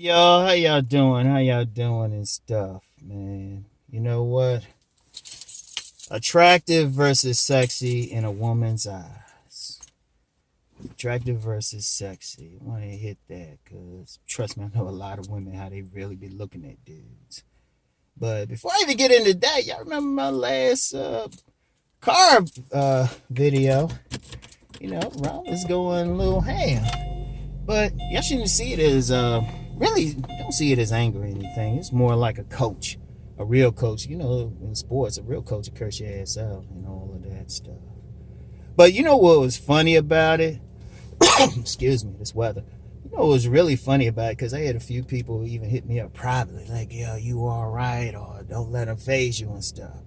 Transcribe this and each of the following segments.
Y'all, how y'all doing? How y'all doing and stuff, man? You know what? Attractive versus sexy in a woman's eyes. Attractive versus sexy. I want to hit that because, trust me, I know a lot of women how they really be looking at dudes. But before I even get into that, y'all remember my last car video? Rom was going a little ham. But y'all shouldn't see it as really don't see it as anger or anything. It's more like a coach, a real coach. In sports, a real coach will curse your ass out and all of that stuff. But you know what was funny about it? Excuse me, this weather. You know what was really funny about it? Because I had a few people even hit me up privately, like, "Yo, you all right?" or "Don't let them phase you" and stuff.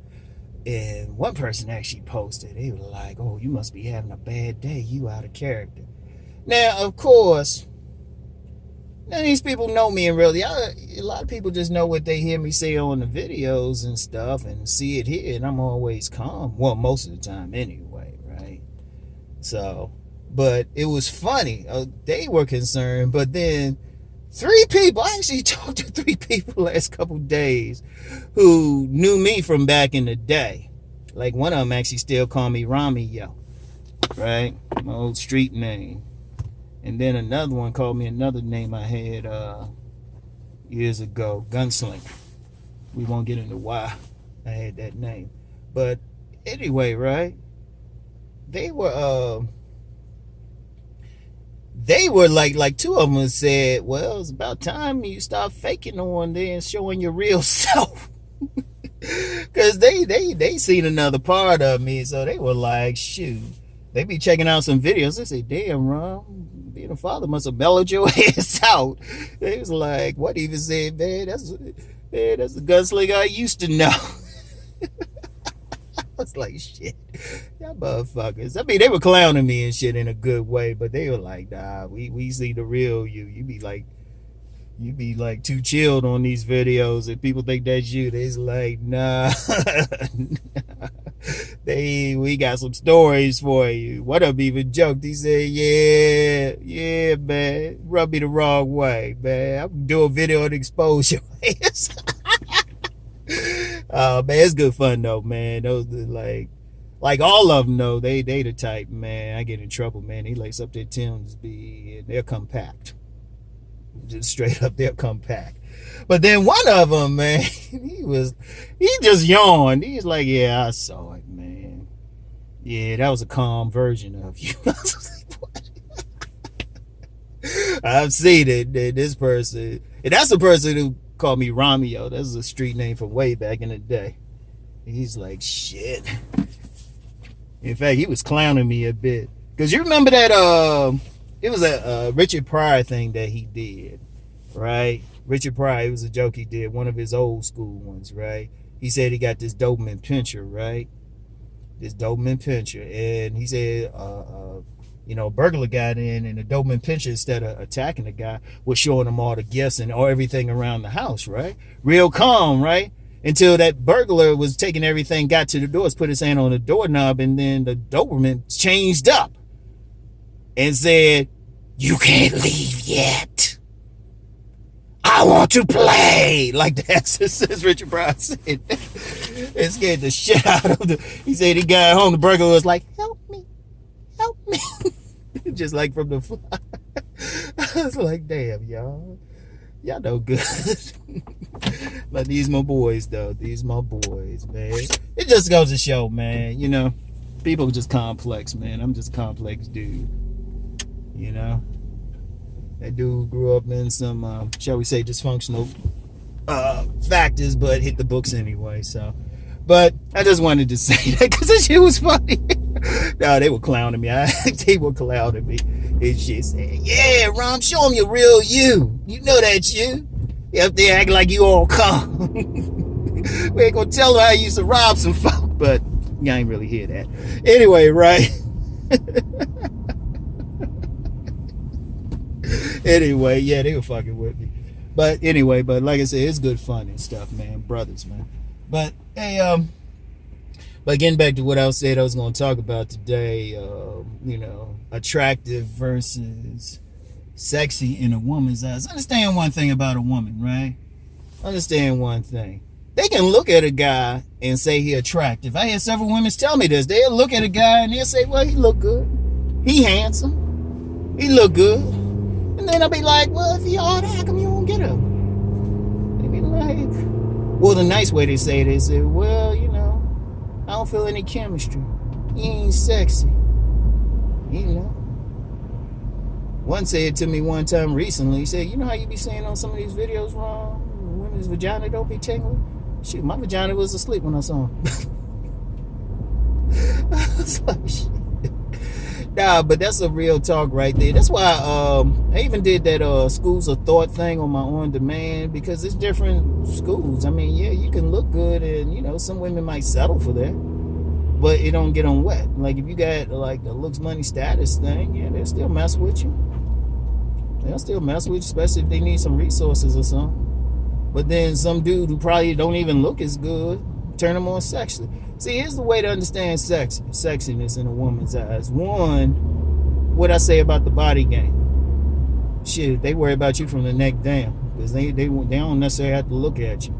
And one person actually posted, they were like, "Oh, you must be having a bad day. You out of character." Now, of course, none of these people know me in real life. A lot of people just know what they hear me say on the videos and stuff and see it here, and I'm always calm. Well, most of the time anyway, right? So, but it was funny. They were concerned, but then three people, I actually talked to three people last couple days who knew me from back in the day. Like one of them actually still call me Romeo, right? My old street name. And then another one called me another name I had years ago, Gunslinger. We won't get into why I had that name. But anyway, right? They were like two of them said, "Well, it's about time you stop faking on there and showing your real self." Cause they seen another part of me, so they were like, shoot. They be checking out some videos. They say, "Damn, Ron, being a father must have mellowed your ass out." They was like, what even said, "Man, that's the gunslinger I used to know." I was like, shit, y'all motherfuckers. I mean, they were clowning me and shit in a good way, but they were like, "Nah, we see the real you. You be like too chilled on these videos, and people think that's you." They's like, "Nah." We got some stories for you. One of them even joked. He said, "Yeah, man, rub me the wrong way, man. I'm doing a video to expose your ass." Man, it's good fun though, man. Those like all of them though. They the type, man. I get in trouble, man. They lace up their Timbs, they're compact, just straight up, they'll come back. But then one of them, man, he just yawned. He's like, "Yeah, I saw it, man. Yeah, that was a calm version of you." I've seen it. This person, and that's the person who called me Romeo. That's a street name from way back in the day. He's like, shit. In fact, he was clowning me a bit. Because you remember that it was a Richard Pryor thing that he did, right? Richard Pryor, it was a joke he did, one of his old school ones, right? He said he got this Doberman pincher, right? This Doberman pincher. And he said, a burglar got in, and the Doberman pincher, instead of attacking the guy, was showing him all the gifts and all everything around the house, right? Real calm, right? Until that burglar was taking everything, got to the doors, put his hand on the doorknob, and then the Doberman changed up and said, "You can't leave yet. I want to play." Like that, says Richard Pryor said. It scared the shit out of him. He said he got home, the burglar was like, "Help me, help me." Just like from the fly. I was like, damn, y'all no good. But these my boys though. These my boys, man. It just goes to show, man, people just complex, man. I'm just a complex dude. That dude grew up in some shall we say dysfunctional factors, but hit the books anyway. So, but I just wanted to say that because that shit was funny. No, they were clowning me. They were clowning me. And shit said, "Yeah, Rom, show them your real you. You know that's you. You up there acting like you all calm." We ain't gonna tell them how you used to rob some folk, but you ain't really hear that. Anyway, right? Anyway, yeah, they were fucking with me. But anyway, like I said, it's good fun and stuff, man. Brothers, man. But hey, but getting back to what I said I was going to talk about today, attractive versus sexy in a woman's eyes. Understand one thing about a woman, right? Understand one thing. They can look at a guy and say he attractive. I hear several women tell me this. They'll look at a guy and they'll say, well, he look good. He handsome. He look good. And then I'll be like, well, if he all that, how come you won't get him? They be like, well, the nice way they say it is, well, you know, I don't feel any chemistry. He ain't sexy. You know. One said to me one time recently, he said, you know how you be saying on some of these videos, Rom, women's vagina don't be tingling? Shoot, my vagina was asleep when I saw him. I was like, shit. Nah, but that's a real talk right there. That's why I even did that schools of thought thing on my on demand, because it's different schools. I mean, yeah, you can look good and, you know, some women might settle for that, but it don't get them wet. Like if you got like the looks, money, status thing, yeah, they'll still mess with you. They'll still mess with you, especially if they need some resources or something. But then some dude who probably don't even look as good, turn them on sexually. See, here's the way to understand sexiness in a woman's eyes. One, what I say about the body game. Shit, they worry about you from the neck down, because they don't necessarily have to look at you,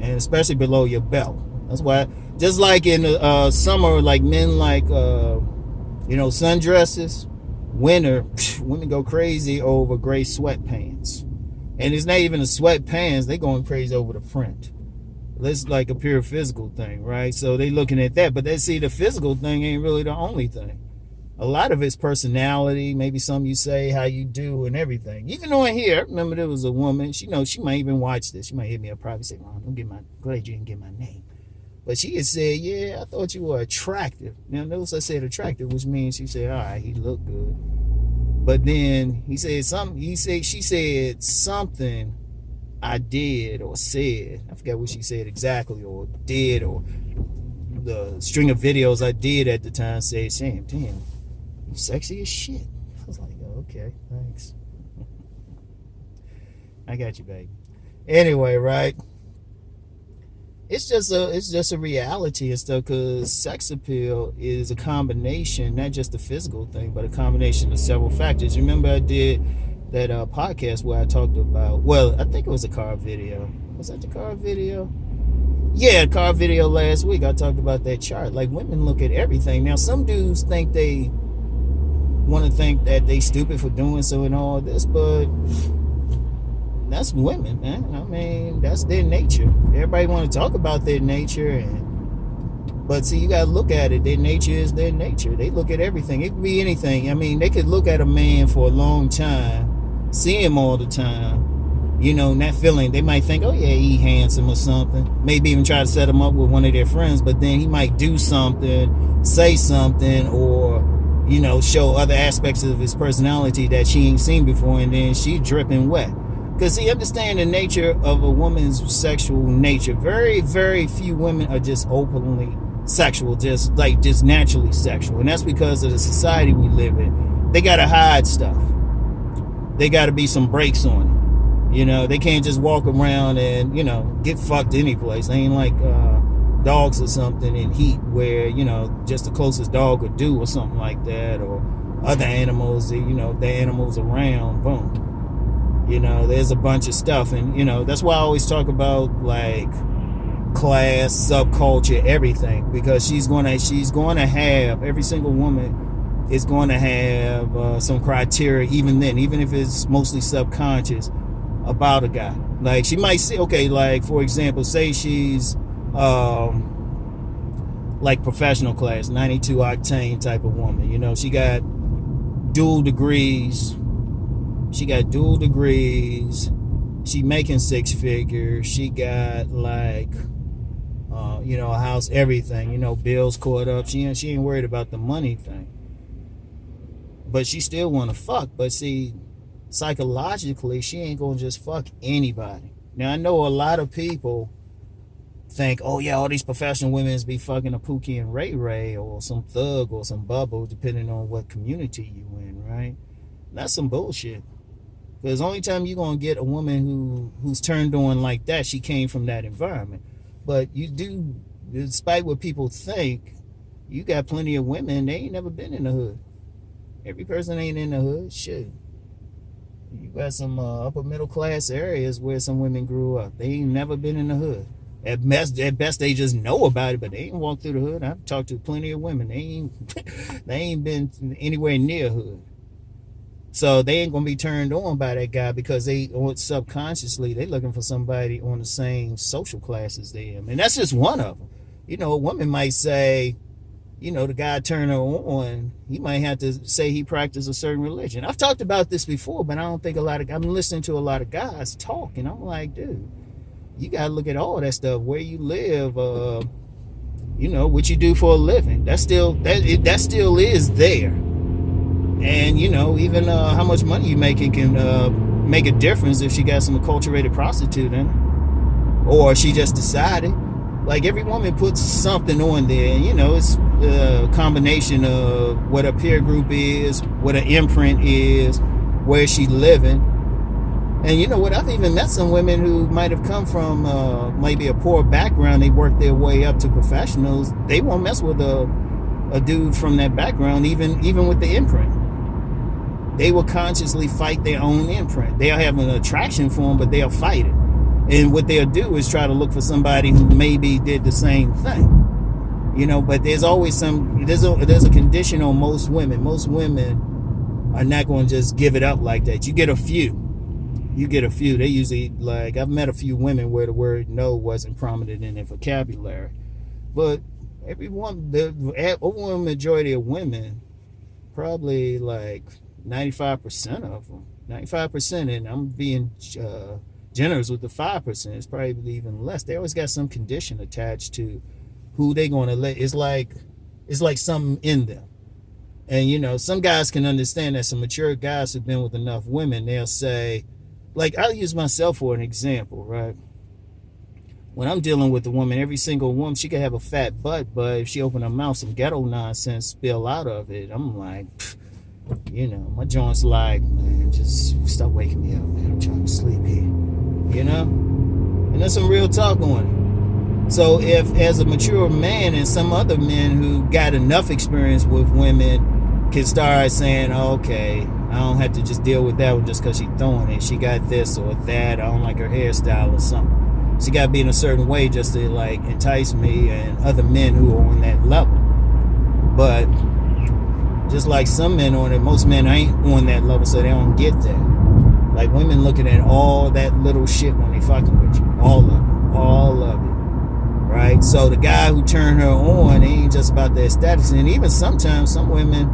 and especially below your belt. That's why, just like in the summer, like men like you know, sundresses. Winter, women go crazy over gray sweatpants, and it's not even the sweatpants. They going crazy over the print. It's like a pure physical thing, right? So they looking at that, but they see the physical thing ain't really the only thing. A lot of it's personality, maybe something you say, how you do, and everything. Even on here, I remember there was a woman, she knows, she might even watch this. She might hit me up private, say, Ron, glad you didn't get my name. But she had said, yeah, I thought you were attractive. Now, notice I said attractive, which means she said, all right, he looked good. But then she said something I did or said. I forgot what she said exactly, or did, or the string of videos I did at the time said, Sam, damn, you sexy as shit. I was like, oh, okay, thanks. I got you, baby. Anyway, right? It's just a reality and stuff, because sex appeal is a combination, not just a physical thing, but a combination of several factors. Remember I did that podcast where I talked about, well, I think it was a car video. Was that the car video? Yeah, car video last week. I talked about that chart. Like, women look at everything. Now, some dudes think they want to think that they stupid for doing so and all this, but that's women, man. I mean, that's their nature. Everybody want to talk about their nature, but see, you got to look at it. Their nature is their nature. They look at everything. It could be anything. I mean, they could look at a man for a long time, see him all the time, you know, not feeling. They might think, oh yeah, he handsome or something. Maybe even try to set him up with one of their friends, but then he might do something, say something, or, you know, show other aspects of his personality that she ain't seen before, and then she dripping wet. Because, see, understand the nature of a woman's sexual nature. Very, very few women are just openly sexual, just naturally sexual. And that's because of the society we live in. They got to hide stuff. They got to be some brakes on it. You know, they can't just walk around and, you know, get fucked any place. They ain't like dogs or something in heat where, you know, just the closest dog would do or something like that. Or other animals, you know, if the animals around, boom. You know, there's a bunch of stuff, and, you know, that's why I always talk about, like, class, subculture, everything, because she's going to have, every single woman is going to have some criteria, even then, even if it's mostly subconscious, about a guy. Like, she might say, okay, like, for example, say she's, like, professional class, 92 octane type of woman, you know, she got dual degrees. She making six figures. She got, like, you know, a house, everything, you know, bills caught up. She ain't worried about the money thing. But she still want to fuck. But see, psychologically, she ain't going to just fuck anybody. Now, I know a lot of people think, oh yeah, all these professional women be fucking a Pookie and Ray Ray or some thug or some bubble, depending on what community you in, right? That's some bullshit. Because the only time you're going to get a woman who's turned on like that, she came from that environment. But you do, despite what people think, you got plenty of women, they ain't never been in the hood. Every person ain't in the hood, shit. You got some upper middle class areas where some women grew up. They ain't never been in the hood. At best, they just know about it, but they ain't walked through the hood. I've talked to plenty of women. They ain't, they ain't been anywhere near hood. So they ain't gonna be turned on by that guy because they subconsciously they looking for somebody on the same social class as them, and that's just one of them. A woman might say, the guy turn her on, he might have to say he practiced a certain religion. I've talked about this before, but I don't think I'm listening to a lot of guys talk, and I'm like, dude, you gotta look at all that stuff, where you live, what you do for a living. That still is there. And even how much money you making can make a difference if she got some acculturated prostitute in her, or she just decided. Like, every woman puts something on there, and it's a combination of what her peer group is, what her imprint is, where she living. And you know what? I've even met some women who might have come from maybe a poor background. They worked their way up to professionals. They won't mess with a dude from that background, even with the imprint. They will consciously fight their own imprint. They'll have an attraction for them, but they'll fight it. And what they'll do is try to look for somebody who maybe did the same thing. But there's always there's a condition on most women. Most women are not going to just give it up like that. You get a few. They usually, like, I've met a few women where the word no wasn't prominent in their vocabulary. But the overwhelming majority of women, probably like 95% of them, 95%, and I'm being generous with the 5%, it's probably even less. They always got some condition attached to who they going to let. It's like something in them. And some guys can understand that. Some mature guys who've been with enough women, they'll say, like, I'll use myself for an example, right? When I'm dealing with a woman, every single woman, she could have a fat butt, but if she open her mouth, some ghetto nonsense spill out of it, I'm like, my joint's like, man, just stop waking me up, man. I'm trying to sleep here, And there's some real talk on it. So if, as a mature man, and some other men who got enough experience with women can start saying, okay, I don't have to just deal with that one just because she's throwing it. She got this or that. I don't like her hairstyle or something. She got to be in a certain way just to, like, entice me and other men who are on that level. But just like some men on it, most men ain't on that level, so they don't get that. Like, women looking at all that little shit when they fucking with you. All of it. Right? So the guy who turned her on, it ain't just about the aesthetics. And even sometimes some women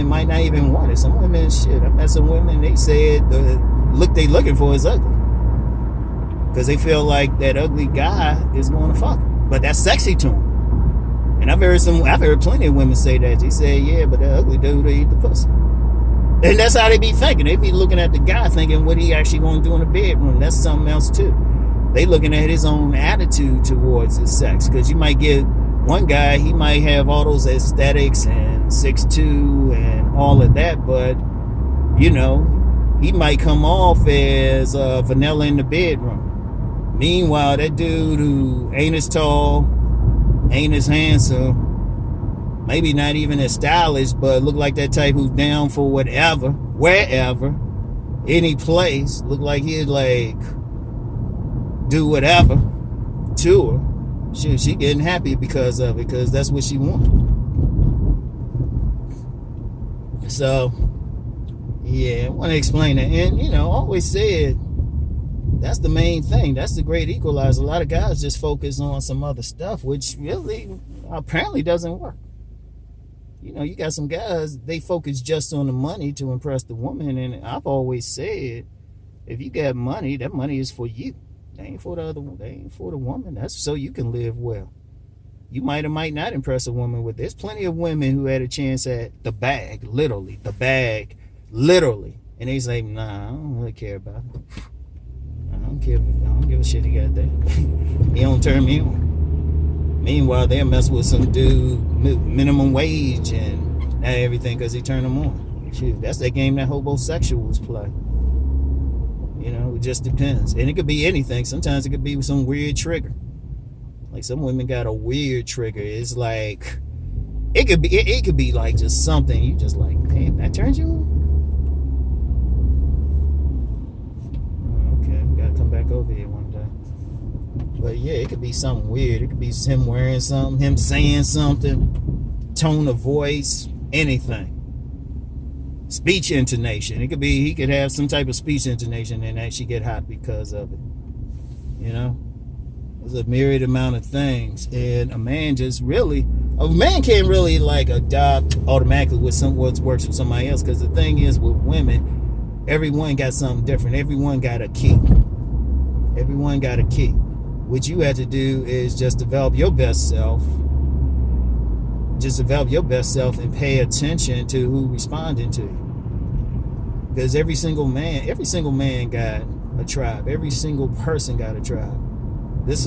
might not even want it. Some women, shit, I met some women, they said the look they looking for is ugly. Because they feel like that ugly guy is going to fuck them. But that's sexy to them. And I've heard plenty of women say that. They say, yeah, but that ugly dude, they eat the pussy. And that's how they be thinking. They be looking at the guy thinking what he actually going to do in the bedroom. That's something else too. They looking at his own attitude towards his sex. Because you might get one guy, he might have all those aesthetics and 6'2" and all of that, but he might come off as vanilla in the bedroom. Meanwhile, that dude who ain't as tall, ain't as handsome, maybe not even as stylish, but look like that type who's down for whatever, wherever, any place, look like he'd like do whatever to her. She getting happy because of it, because that's what she wants. So, yeah, I want to explain that. And, always said, that's the main thing. That's the great equalizer. A lot of guys just focus on some other stuff, which really apparently doesn't work. You got some guys, they focus just on the money to impress the woman. And I've always said, if you got money, that money is for you. They ain't for the other one. They ain't for the woman. That's so you can live well. You might or might not impress a woman with. There's plenty of women who had a chance at the bag, literally. And they say, nah, I don't really care about it. I don't give a shit he got there. He don't turn me on. Meanwhile, they'll mess with some dude, minimum wage and not everything because he turned them on. Shoot, that's that game that homosexuals play. It just depends. And it could be anything. Sometimes it could be some weird trigger. Like, some women got a weird trigger. It's like, it could be like just something. You just like, damn, that turns you on? over here one day. But yeah, it could be something weird. It could be him wearing something, him saying something, tone of voice, anything. Speech intonation. It could be he could have some type of speech intonation and actually get hot because of it. You know? There's a myriad amount of things. And a man can't really like adopt automatically what works for somebody else. Because the thing is with women, everyone got something different. Everyone got a key. Everyone got a key. What you have to do is just develop your best self. Just develop your best self and pay attention to who responding to you. Because every single man got a tribe. Every single person got a tribe. This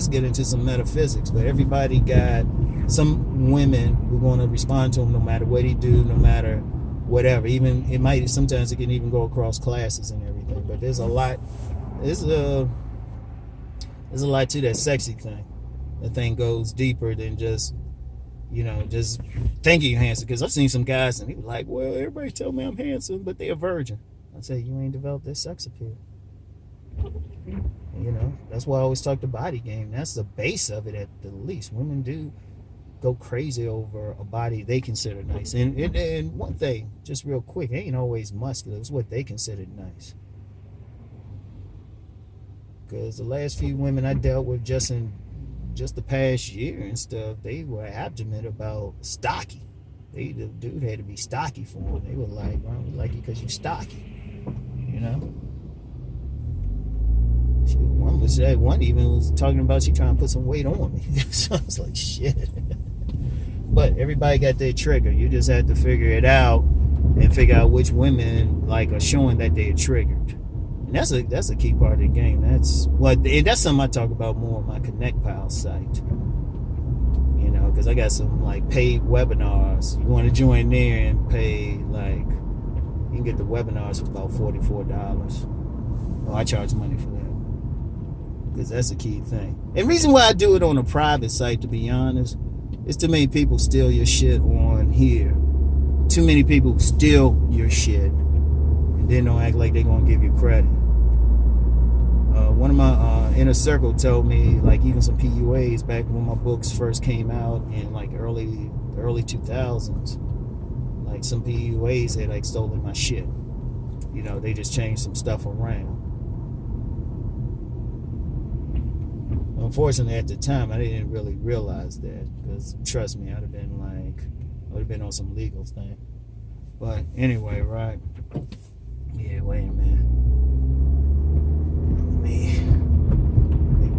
get into some metaphysics, but everybody got some women who are going to respond to him no matter what he do, no matter whatever. Even sometimes it can even go across classes and everything. But there's a lot to that sexy thing. That thing goes deeper than just thinking you're handsome. Because I've seen some guys and they were like, well, everybody tell me I'm handsome, but they're a virgin. I say, you ain't developed that sex appeal. That's why I always talk the body game. That's the base of it at the least. Women do go crazy over a body they consider nice. And one thing, just real quick, it ain't always muscular. It's what they consider nice. Because the last few women I dealt with just the past year and stuff, they were adamant about stocky. The dude had to be stocky for them. They were like, well, we like you because you stocky. One even was talking about she trying to put some weight on me. So I was like, shit. But everybody got their trigger. You just have to figure it out and figure out which women are showing that they're triggered. And that's a key part of the game. That's something I talk about more on my Connect Pal site. Because I got some paid webinars. You want to join there and pay you can get the webinars for about $44. Oh, I charge money for that. Because that's a key thing. And the reason why I do it on a private site, to be honest, is too many people steal your shit on here. Too many people steal your shit and then don't act like they're going to give you credit. One of my inner circle told me, even some PUAs back when my books first came out in early 2000s, some PUAs had stolen my shit. They just changed some stuff around. Unfortunately, at the time, I didn't really realize that, because trust me, I would have been on some legal thing. But anyway, right? Yeah, wait a minute. Let me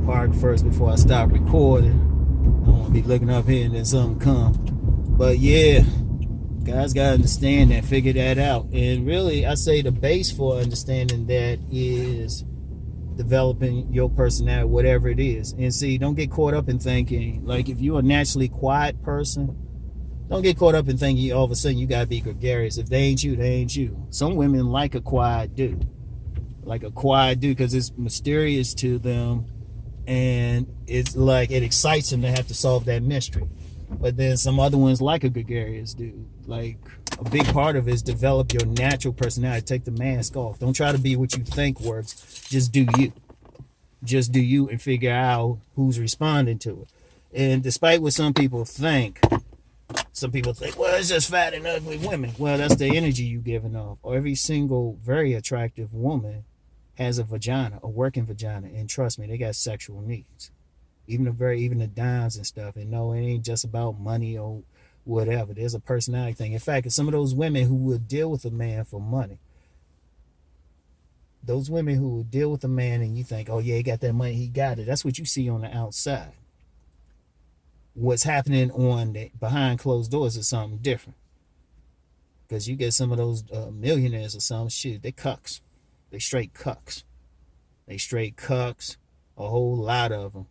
park first before I stop recording. I don't want to be looking up here and then something come. But yeah, guys gotta understand that, figure that out. And really, I say the base for understanding that is developing your personality, whatever it is. And see, don't get caught up in thinking, if you're a naturally quiet person, don't get caught up in thinking all of a sudden you gotta be gregarious. If they ain't you, they ain't you. Some women like a quiet dude. Because it's mysterious to them, and it's it excites them to have to solve that mystery. But then some other ones like a gregarious dude. A big part of it is develop your natural personality. Take the mask off. Don't try to be what you think works. Just do you. Just do you and figure out who's responding to it. And despite what some people think, well, it's just fat and ugly women. Well, that's the energy you're giving off. Or every single very attractive woman has a vagina, a working vagina. And trust me, they got sexual needs. Even the dimes and stuff. And no, it ain't just about money or whatever. There's a personality thing. In fact, some of those women who will deal with a man for money, those women who will deal with a man and you think, oh yeah, he got that money, he got it. That's what you see on the outside. What's happening behind closed doors is something different. Because you get some of those millionaires or some shit, they cucks. They straight cucks. A whole lot of them.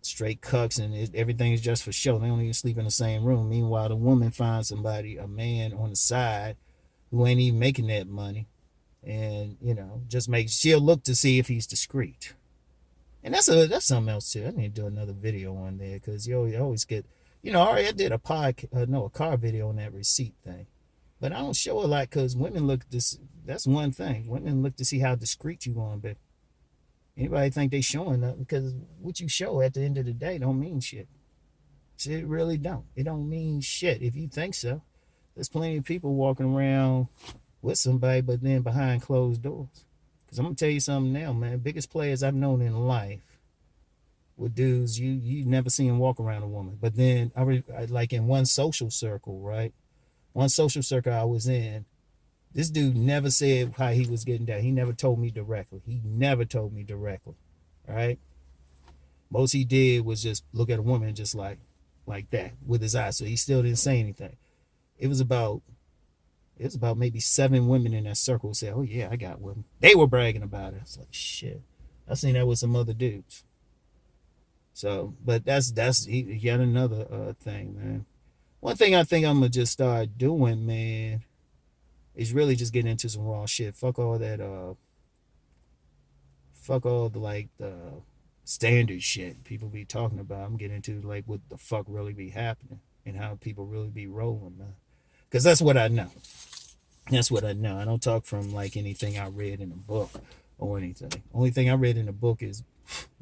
Straight cucks, and everything is just for show. They don't even sleep in the same room. Meanwhile, the woman finds a man on the side who ain't even making that money, and she'll look to see if he's discreet. And that's something else too. I need to do another video on there, because you always get, already I did a car video on that receipt thing, but I don't show a lot because women look this. That's one thing. Women look to see how discreet you want to be. Anybody think they showing up? Because what you show at the end of the day don't mean shit. It really don't. It don't mean shit if you think so. There's plenty of people walking around with somebody, but then behind closed doors. Because I'm gonna tell you something now, man. Biggest players I've known in life were dudes you never see him walk around a woman. But then I like in one social circle, right? One social circle I was in, this dude never said how he was getting down. He never told me directly. He never told me directly. All right. Most he did was just look at a woman just like that with his eyes. So he still didn't say anything. It was about maybe 7 women in that circle who said, "Oh yeah, I got one." They were bragging about it. It's like shit. I seen that with some other dudes. So, but that's yet another thing, man. One thing I think I'm gonna just start doing, man, is really just getting into some raw shit. Fuck all that. Fuck all the like the standard shit people be talking about. I'm getting into like what the fuck really be happening and how people really be rolling, man. Because that's what I know. That's what I know. I don't talk from like anything I read in a book or anything. Only thing I read in a book is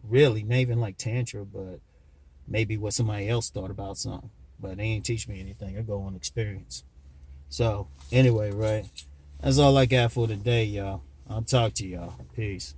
really not even like Tantra, but maybe what somebody else thought about something. But they ain't teach me anything. I go on experience. So anyway, right. That's all I got for today, y'all. I'll talk to y'all. Peace.